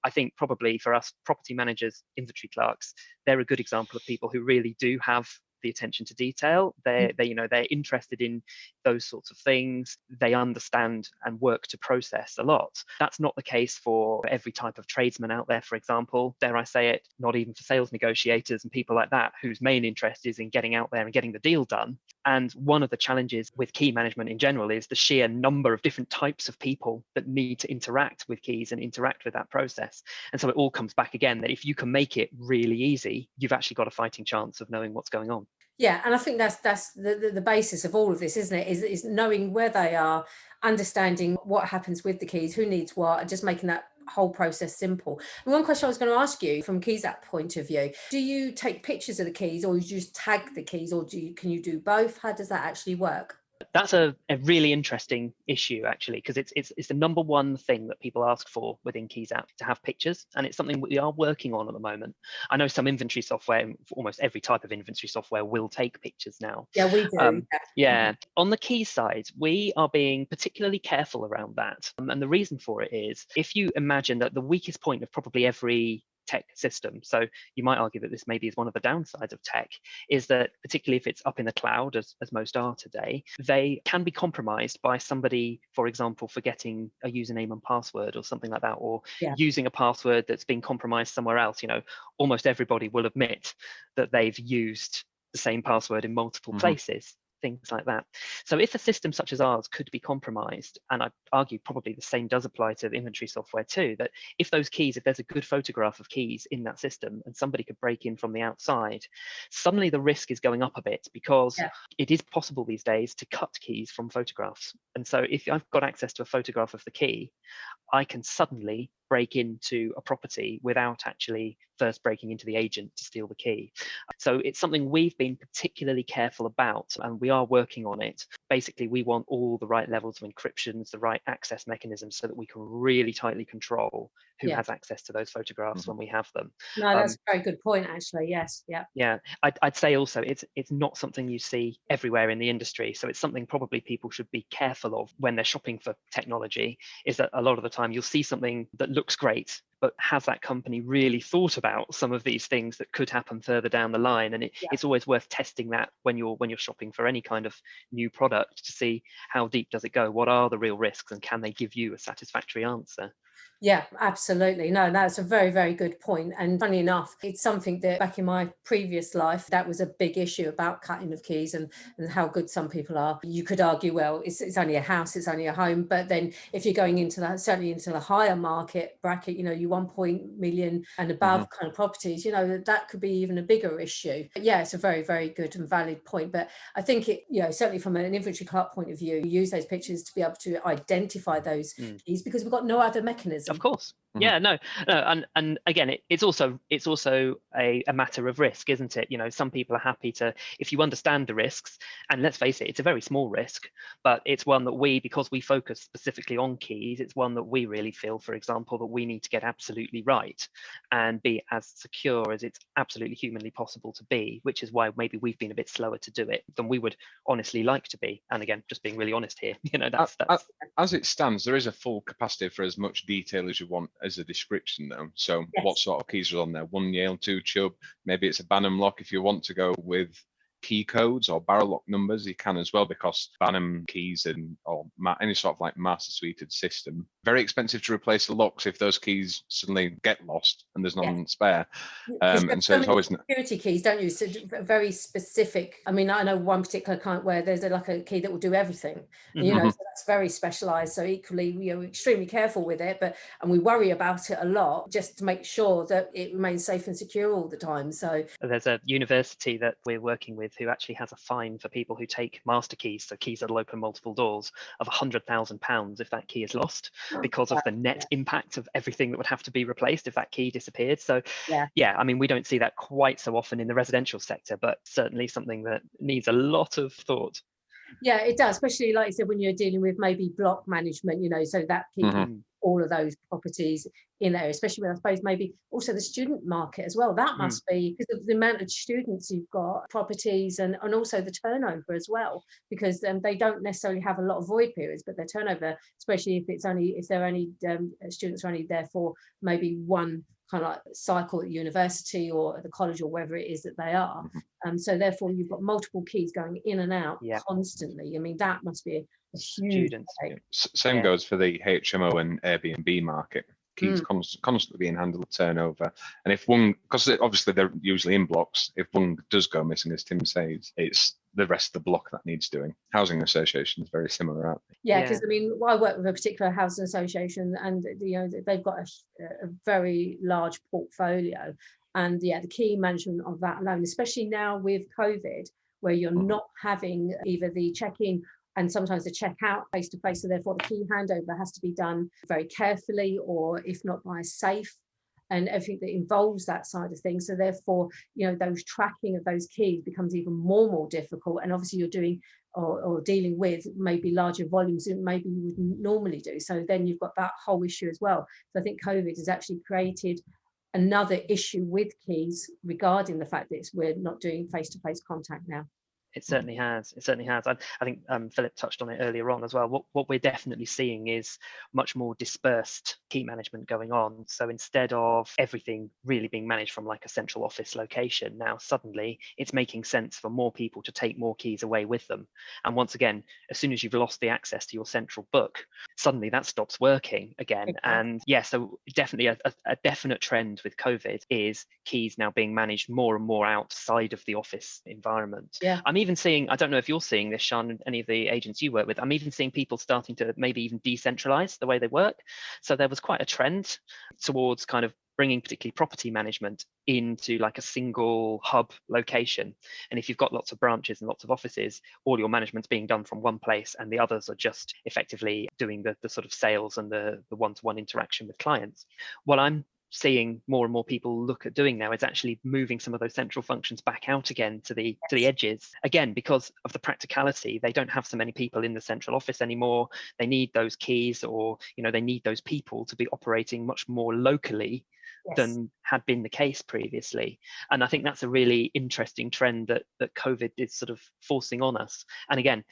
I think probably for us property managers, inventory clerks, they're a good example of people who really do have the attention to detail. They're interested in those sorts of things. They understand and work to process a lot. That's not the case for every type of tradesman out there, for example. Dare I say it, not even for sales negotiators and people like that, whose main interest is in getting out there and getting the deal done. And one of the challenges with key management in general is the sheer number of different types of people that need to interact with keys and interact with that process. And so it all comes back again that if you can make it really easy, you've actually got a fighting chance of knowing what's going on. Yeah, and I think that's the basis of all of this, isn't it? Is knowing where they are, understanding what happens with the keys, who needs what, and just making that whole process simple. And one question I was going to ask you from Keys App point of view, do you take pictures of the keys, or you just tag the keys, or can you do both? How does that actually work? That's a really interesting issue, actually, because it's the number one thing that people ask for within Keys App, to have pictures, and it's something we are working on at the moment. I know some inventory software, almost every type of inventory software, will take pictures now. Yeah, we do. On the key side, we are being particularly careful around that, and the reason for it is, if you imagine that the weakest point of probably every tech system, so you might argue that this maybe is one of the downsides of tech, is that particularly if it's up in the cloud, as most are today, they can be compromised by somebody, for example, forgetting a username and password or something like that, or using a password that's been compromised somewhere else. Almost everybody will admit that they've used the same password in multiple places. things like that. So if a system such as ours could be compromised, and I'd argue probably the same does apply to the inventory software too, that if those keys, if there's a good photograph of keys in that system and somebody could break in from the outside, suddenly the risk is going up a bit, because it is possible these days to cut keys from photographs. And so if I've got access to a photograph of the key, I can suddenly break into a property without actually first breaking into the agent to steal the key. So it's something we've been particularly careful about, and we are working on it. Basically, we want all the right levels of encryptions, the right access mechanisms, so that we can really tightly control who has access to those photographs when we have them. No, that's a very good point, actually. Yes. Yeah, I'd say also it's not something you see everywhere in the industry. So it's something probably people should be careful of when they're shopping for technology, is that a lot of the time you'll see something that looks great, but has that company really thought about some of these things that could happen further down the line? And it's always worth testing that when you're shopping for any kind of new product, to see how deep does it go, what are the real risks, and can they give you a satisfactory answer? Yeah, absolutely. No, that's a very, very good point. And funny enough, it's something that back in my previous life, that was a big issue about cutting of keys and how good some people are. You could argue, well, it's only a house, it's only a home. But then if you're going into that, certainly into the higher market bracket, you 1 million and above kind of properties, that could be even a bigger issue. But yeah, it's a very, very good and valid point. But I think it, certainly from an inventory clerk point of view, you use those pictures to be able to identify those keys, because we've got no other mechanism. Of course. Yeah, no, and again, it's also a matter of risk, isn't it? Some people are happy to, if you understand the risks, and let's face it, it's a very small risk, but it's one that because we focus specifically on keys, it's one that we really feel, for example, that we need to get absolutely right and be as secure as it's absolutely humanly possible to be, which is why maybe we've been a bit slower to do it than we would honestly like to be. And again, just being really honest here, that's as it stands, there is a full capacity for as much detail as you want as a description though. So what sort of keys are on there? 1 Yale, 2 Chubb, maybe it's a Banham lock. If you want to go with key codes or barrel lock numbers, you can as well, because Banham keys or any sort of like master suited system, very expensive to replace the locks if those keys suddenly get lost and there's none spare. And so it's always security keys, don't you? So very specific. I mean, I know one particular client where there's a key that will do everything. So that's very specialized. So equally, we're extremely careful with it, and we worry about it a lot just to make sure that it remains safe and secure all the time. So there's a university that we're working with who actually has a fine for people who take master keys, so keys that'll open multiple doors, of £100,000 if that key is lost, because of the net impact of everything that would have to be replaced if that key disappeared. So I mean, we don't see that quite so often in the residential sector, but certainly something that needs a lot of thought. Yeah, it does, especially like you said, when you're dealing with maybe block management, so that keeping all of those properties in there, especially with, I suppose, maybe also the student market as well. That must be because of the amount of students you've got, properties, and also the turnover as well, because they don't necessarily have a lot of void periods, but their turnover, especially if they're only students are only there for maybe one kind of like cycle at university or at the college or wherever it is that they are. So therefore you've got multiple keys going in and out constantly. I mean, that must be a huge same goes for the HMO and Airbnb market. Keys constantly being handled, turnover, and if one, because obviously they're usually in blocks, if one does go missing, as Tim says, it's the rest of the block that needs doing. Housing associations very similar, aren't they? Yeah, because I mean, I work with a particular housing association, and they've got a very large portfolio, and the key management of that alone, especially now with COVID, where you're not having either the check-in and sometimes the check-out face-to-face, so therefore the key handover has to be done very carefully, or if not by a safe, and everything that involves that side of things. So therefore, those tracking of those keys becomes even more difficult. And obviously you're doing or dealing with maybe larger volumes than maybe you would normally do. So then you've got that whole issue as well. So I think COVID has actually created another issue with keys regarding the fact that we're not doing face-to-face contact now. It certainly has. It certainly has. I think Philip touched on it earlier on as well. What we're definitely seeing is much more dispersed key management going on. So instead of everything really being managed from like a central office location, now suddenly it's making sense for more people to take more keys away with them. And once again, as soon as you've lost the access to your central book, suddenly that stops working again. And so definitely a definite trend with COVID is keys now being managed more and more outside of the office environment. I mean, even seeing, I don't know if you're seeing this, Sián, and any of the agents you work with, I'm even seeing people starting to maybe even decentralize the way they work. So there was quite a trend towards kind of bringing particularly property management into like a single hub location. And if you've got lots of branches and lots of offices, all your management's being done from one place, and the others are just effectively doing the sort of sales and the one-to-one interaction with clients. What I'm seeing more and more people look at doing now is actually moving some of those central functions back out again to the edges, again because of the practicality. They don't have so many people in the central office anymore. They need those keys, or they need those people to be operating much more locally than had been the case previously. And I think that's a really interesting trend that COVID is sort of forcing on us. And again,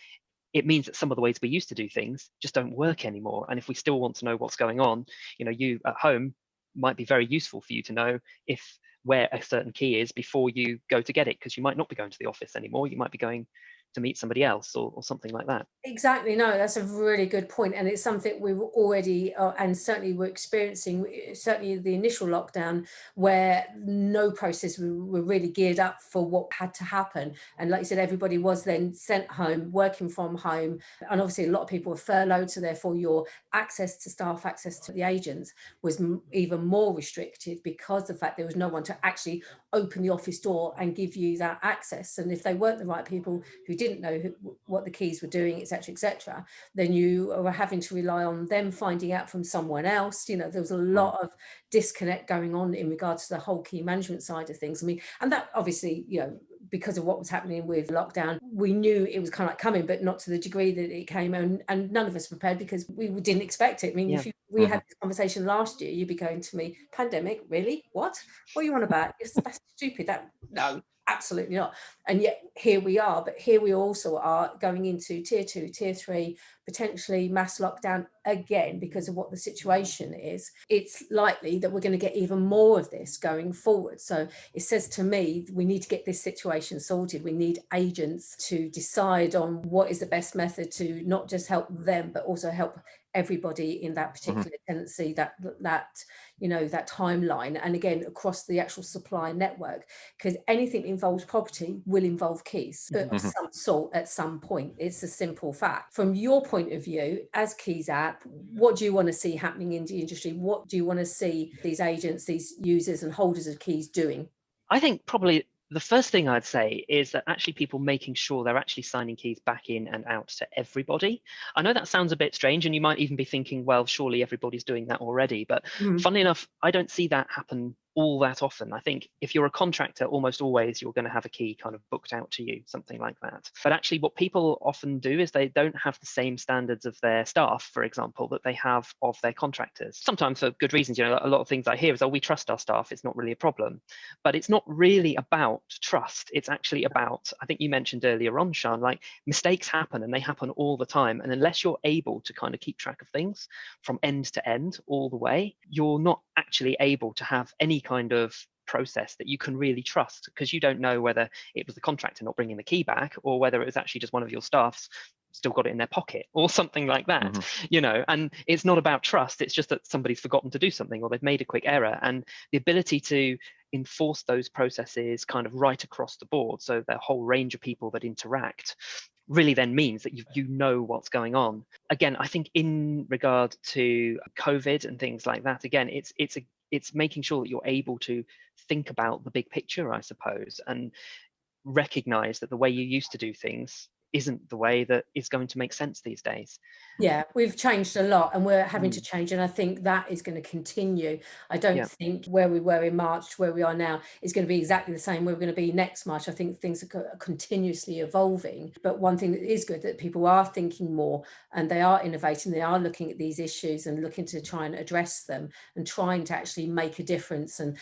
it means that some of the ways we used to do things just don't work anymore. And if we still want to know what's going on, you at home might be very useful for you to know where a certain key is before you go to get it, because you might not be going to the office anymore. You might be going to meet somebody else or something like that. Exactly. No, that's a really good point. And it's something we were already, and certainly we're experiencing, certainly the initial lockdown, where no process were really geared up for what had to happen. And like you said, everybody was then sent home, working from home. And obviously a lot of people were furloughed. So therefore your access to staff, access to the agents was even more restricted, because of the fact there was no one to actually open the office door and give you that access. And if they weren't the right people who didn't know what the keys were doing, etc., then you were having to rely on them finding out from someone else. There was a lot of disconnect going on in regards to the whole key management side of things. I mean, and that obviously, because of what was happening with lockdown, we knew it was kind of like coming, but not to the degree that it came, and none of us prepared because we didn't expect it. I mean, if we had this conversation last year, you'd be going to me, pandemic, really? What are you on about? That's stupid. No, absolutely not. And yet here we are, but here we also are going into tier 2, tier 3, potentially mass lockdown again because of what the situation is. It's likely that we're going to get even more of this going forward. So it says to me, we need to get this situation sorted. We need agents to decide on what is the best method to not just help them, but also help everybody in that particular tenancy, that timeline, and again across the actual supply network, because anything that involves property will involve keys of some sort at some point. It's a simple fact. From your point of view as Keys App, what do you want to see happening in the industry? What do you want to see these agents, these users and holders of keys doing? I think probably the first thing I'd say is that actually people making sure they're actually signing keys back in and out to everybody. I know that sounds a bit strange, and you might even be thinking, well, surely everybody's doing that already. But funnily enough, I don't see that happen all that often. I think if you're a contractor, almost always you're going to have a key kind of booked out to you, something like that. But actually what people often do is they don't have the same standards of their staff, for example, that they have of their contractors. Sometimes for good reasons. A lot of things I hear is, oh, we trust our staff, it's not really a problem. But it's not really about trust. It's actually about, I think you mentioned earlier on, Sián, like mistakes happen, and they happen all the time. And unless you're able to kind of keep track of things from end to end all the way, you're not actually able to have any kind of process that you can really trust, because you don't know whether it was the contractor not bringing the key back, or whether it was actually just one of your staff's still got it in their pocket or something like that. And it's not about trust, it's just that somebody's forgotten to do something, or they've made a quick error. And the ability to enforce those processes kind of right across the board, so the whole range of people that interact, really then means that you know what's going on. Again, I think in regard to COVID and things like that, again, it's making sure that you're able to think about the big picture, I suppose, and recognize that the way you used to do things isn't the way that is going to make sense these days. Yeah, we've changed a lot, and we're having to change, and I think that is going to continue. I don't think where we were in March to where we are now is going to be exactly the same where we're going to be next March. I think things are continuously evolving, but one thing that is good, that people are thinking more, and they are innovating, they are looking at these issues and looking to try and address them, and trying to actually make a difference, and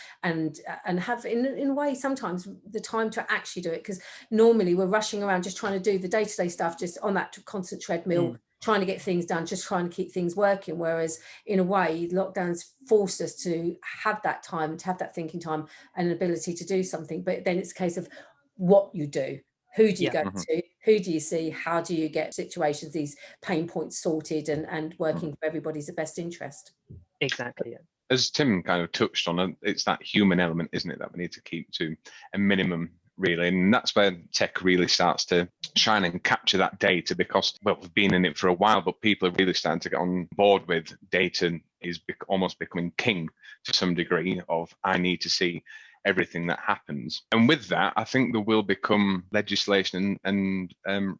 have in a way sometimes the time to actually do it, because normally we're rushing around just trying to do the day-to-day stuff, just on that constant treadmill, trying to get things done, just trying to keep things working. Whereas in a way, lockdowns forced us to have that time, to have that thinking time and an ability to do something. But then it's a case of what you do. Who do you go to? Who do you see? How do you get situations, these pain points sorted and working for everybody's best interest? Exactly. Yeah. As Tim kind of touched on, it's that human element, isn't it, that we need to keep to a minimum really. And that's where tech really starts to shine and capture that data, because, well, we've been in it for a while, but people are really starting to get on board with data is almost becoming king to some degree of, I need to see everything that happens. And with that, I think there will become legislation and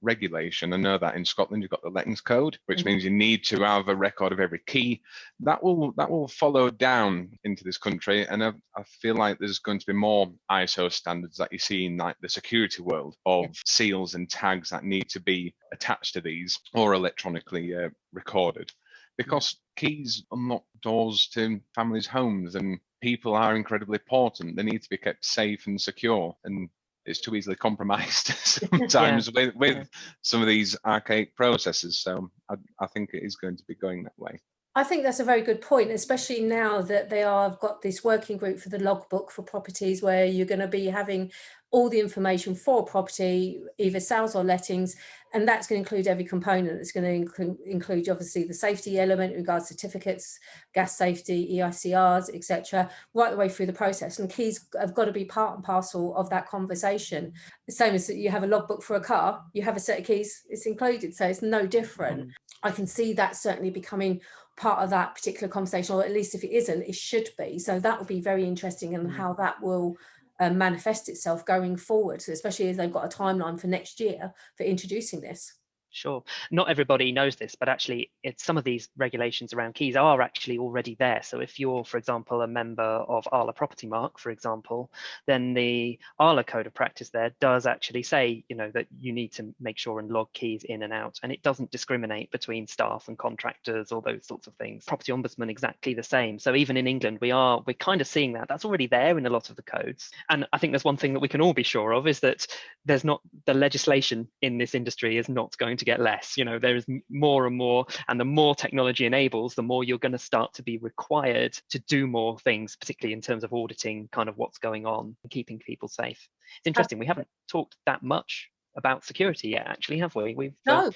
regulation. I know that in Scotland you've got the lettings code, which means you need to have a record of every key. That will follow down into this country, and I feel like there's going to be more ISO standards that you see in like the security world of seals and tags that need to be attached to these or electronically recorded, because keys unlock doors to families' homes, and people are incredibly important. They need to be kept safe and secure, and it's too easily compromised sometimes with some of these archaic processes. So I think it is going to be going that way. I think that's a very good point, especially now that I've got this working group for the logbook for properties, where you're going to be having all the information for property, either sales or lettings, and that's going to include every component. It's going to include obviously the safety element in regards to certificates, gas safety, EICRs, etc., right the way through the process. And keys have got to be part and parcel of that conversation. The same as that you have a logbook for a car, you have a set of keys, it's included, so it's no different. I can see that certainly becoming part of that particular conversation, or at least if it isn't, it should be. So that will be very interesting, and how that will manifest itself going forward, especially as they've got a timeline for next year for introducing this. Sure. Not everybody knows this, but actually some of these regulations around keys are actually already there. So if you're, for example, a member of Arla Property Mark, for example, then the Arla Code of Practice there does actually say, that you need to make sure and log keys in and out, and it doesn't discriminate between staff and contractors or those sorts of things. Property Ombudsman, exactly the same. So even in England, we're kind of seeing that's already there in a lot of the codes. And I think there's one thing that we can all be sure of, is that the legislation in this industry is not going to get less. There is more and more, and the more technology enables, the more you're going to start to be required to do more things, particularly in terms of auditing kind of what's going on and keeping people safe. It's interesting, we haven't talked that much about security yet, actually, have we? No.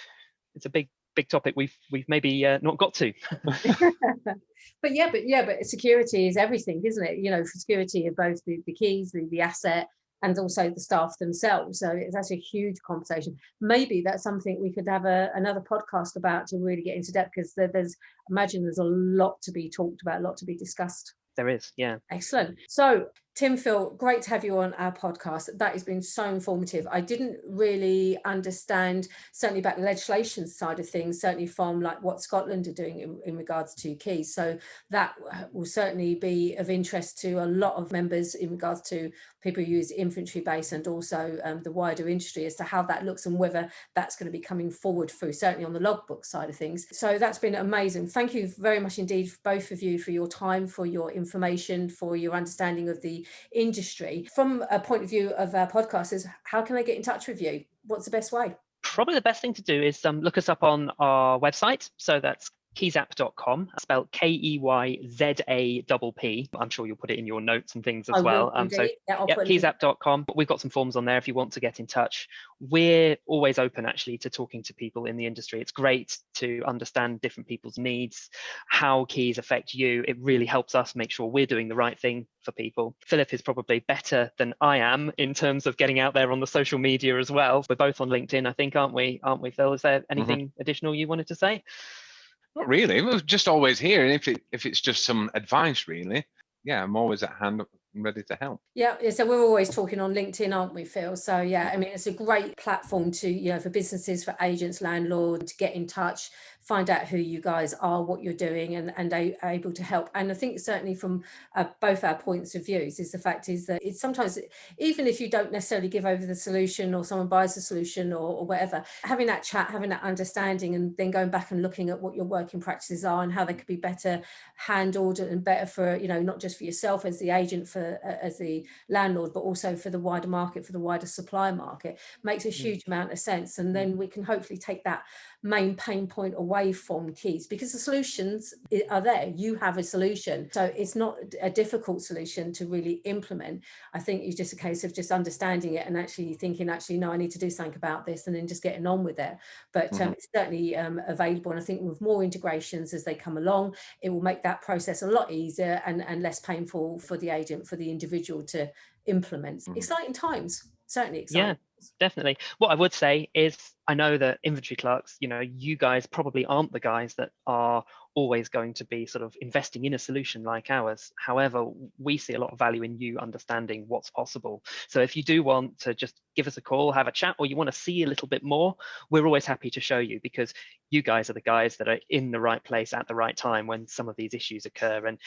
It's a big topic we've maybe not got to. but security is everything, isn't it? For security of both the keys, the asset, and also the staff themselves. So that's a huge conversation. Maybe that's something we could have another podcast about to really get into depth, because there's a lot to be talked about, a lot to be discussed. There is, yeah. Excellent. So Tim, Phil, great to have you on our podcast. That has been so informative. I didn't really understand, certainly about the legislation side of things, certainly from like what Scotland are doing in regards to keys. So that will certainly be of interest to a lot of members in regards to people who use InventoryBase, and also the wider industry, as to how that looks and whether that's going to be coming forward through, certainly on the logbook side of things. So that's been amazing. Thank you very much indeed, both of you, for your time, for your information, for your understanding of the industry. From a point of view of our podcasters, how can they get in touch with you? What's the best way? Probably the best thing to do is look us up on our website. So that's keyzapp.com, spelled KEYZAPP. I'm sure you'll put it in your notes and things as well. Keyzapp.com. We've got some forms on there if you want to get in touch. We're always open, actually, to talking to people in the industry. It's great to understand different people's needs, how keys affect you. It really helps us make sure we're doing the right thing for people. Philip is probably better than I am in terms of getting out there on the social media as well. We're both on LinkedIn, I think, aren't we, Phil? Is there anything additional you wanted to say? Not really. We're just always here, and if it's just some advice, really, I'm always at hand and ready to help. Yeah, so we're always talking on LinkedIn, aren't we, Phil? So I mean, it's a great platform to, for businesses, for agents, landlords, to get in touch, find out who you guys are, what you're doing, and are able to help. And I think certainly from both our points of views, is the fact is that it's sometimes, even if you don't necessarily give over the solution, or someone buys the solution or whatever, having that chat, having that understanding, and then going back and looking at what your working practices are and how they could be better handled and better for, not just for yourself as the agent, as the landlord, but also for the wider market, for the wider supply market, makes a huge amount of sense. And then we can hopefully take that main pain point away from keys, because the solutions are there. You have a solution, so it's not a difficult solution to really implement. I think it's just a case of just understanding it and actually thinking, no, I need to do something about this, and then just getting on with it. But it's certainly available, and I think with more integrations as they come along, it will make that process a lot easier and less painful for the agent, for the individual to implement. Exciting times. certainly exciting. Yeah, definitely. What I would say is, I know that inventory clerks, you guys probably aren't the guys that are always going to be sort of investing in a solution like ours. However, we see a lot of value in you understanding what's possible. So if you do want to just give us a call, have a chat, or you want to see a little bit more, we're always happy to show you, because you guys are the guys that are in the right place at the right time when some of these issues occur. And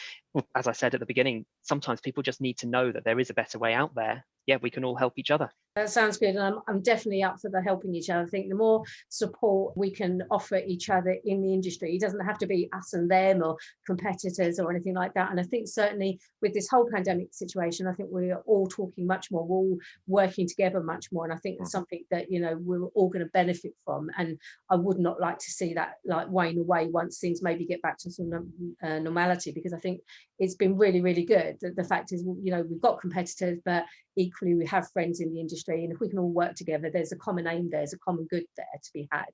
as I said at the beginning, sometimes people just need to know that there is a better way out there. Yeah, we can all help each other. That sounds good. And I'm definitely up for the helping each other. I think the more support we can offer each other in the industry, it doesn't have to be us and them or competitors or anything like that. And I think certainly with this whole pandemic situation, I think we're all talking much more, we're all working together much more. And I think it's something that, we're all going to benefit from. And I would not like to see that like wane away once things maybe get back to some normality, because I think it's been really, really good. The fact is, we've got competitors, but equally we have friends in the industry, and if we can all work together, there's a common aim, there's a common good there to be had.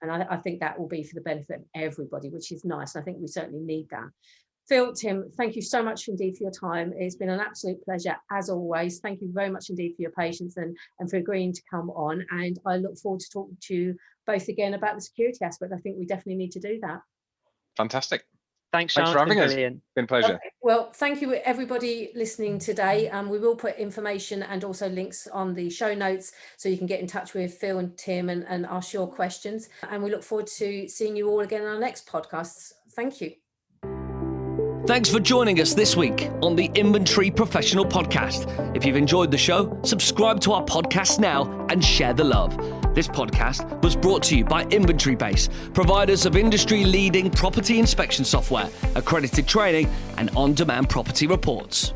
And I think that will be for the benefit of everybody, which is nice. I think we certainly need that. Phil, Tim, thank you so much indeed for your time. It's been an absolute pleasure as always. Thank you very much indeed for your patience and for agreeing to come on, and I look forward to talking to you both again about the security aspect. I think we definitely need to do that. Fantastic. Thanks, Thanks Sián. for having us. Brilliant. It's been a pleasure. Okay. Well, thank you everybody listening today. We will put information and also links on the show notes so you can get in touch with Phil and Tim and ask your questions. And we look forward to seeing you all again in our next podcasts. Thank you. Thanks for joining us this week on the Inventory Professional Podcast. If you've enjoyed the show, subscribe to our podcast now and share the love. This podcast was brought to you by InventoryBase, providers of industry-leading property inspection software, accredited training, and on-demand property reports.